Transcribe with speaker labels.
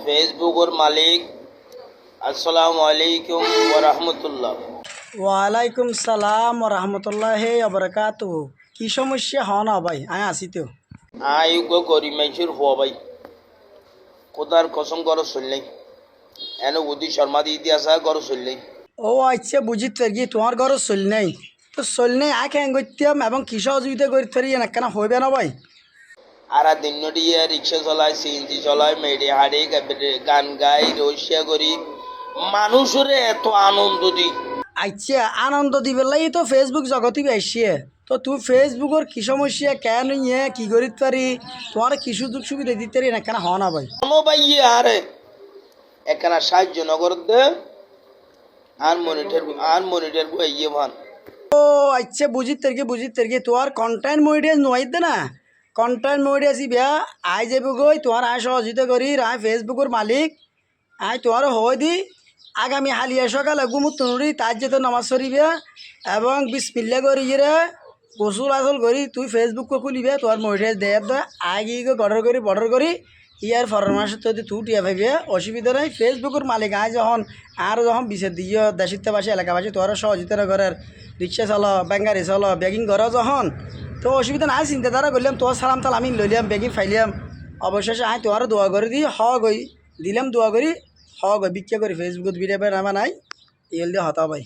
Speaker 1: ফেসবুকের মালিক। আসসালামু আলাইকুম ওয়া রাহমাতুল্লাহ।
Speaker 2: ওয়ালাইকুম সালাম রহমতুল্লাহ আবরকাত। কি সমস্যা হ না ভাই? আমি আসি তো।
Speaker 1: আই গো গরিব মানুষের হওয়া ভাই, কোদার কসম করো চললেই এন উদি শর্মা দিয়ে দিয়া আসা করো চললেই।
Speaker 2: ও আচ্ছা, বুঝিত পারি তোমার ঘর চল নাই তো চল নাই আয় কেন করতাম এবং কি সহযোগিতা করতে পারি না কেন হইবে না ভাই?
Speaker 1: আর দিন দিয়ে রিক্সা চলায়, সিএনজি চলায়, মেডি হাড়ি গান গাই, রসিয়া করি, মানুষের এত আনন্দ দি।
Speaker 2: আচ্ছা, আনন্দ দিবে লাই তো ফেসবুক জগতে আসছে। তো তুই ফেসবুকের কি সমস্যা কেন নিয়ে কি করিতে পারি, তোমার কি সুযোগ সুবিধা দিতে পারি না কেন হ না ভাই?
Speaker 1: কোনো ভাই আরে একখানা সাহায্য নগর দে আর মনিটর ইয়ে ভান।
Speaker 2: ও আচ্ছা, বুঝিত পারি তোমার কন্টেন্ট মডিয়াস নোয়াই দে না, কন্টেন্ট মডিয়াস বিয়া আই যাবো গই তোমার আয় সহযোগিতা করি আয় ফেসবুকের মালিক। আয় তোমার হই দি আগামী হালিয়া সকালে গুমুত তুনুরি তার যেতে নামাজ সরিবে এবং বিসমিল্লা করি রে গোসল আসল করি তুই ফেসবুক খুলিবে তোমার মডিয়াস দেয় দে আয় গিয়ে বর্ডার করি ইয়ার পরামর্শ যদি তুই টিয়া ভাবিবে অসুবিধা নাই। ফেসবুকের মালিক আয় যখন বিচার দিয়ে দেশিতে বাসী এলাকাবাসী তোর সহযোগিতা করার রিক্সা চলো ব্যাঙ্গারি চলো বেগিং করো যখন তো অসুবিধা নাই। চিন্তাধারা করলাম তোর সালাম তাল আমি লইলাম বেগিং ফাইলাম অবশেষে আয় তোমার দোয়া করে দিই গই দিলাম দোয়া করি গই বিক্রিয়া করি ফেসবুকত ভিডিও নামা নাই ইয়ে দিয়ে হতা ভাই।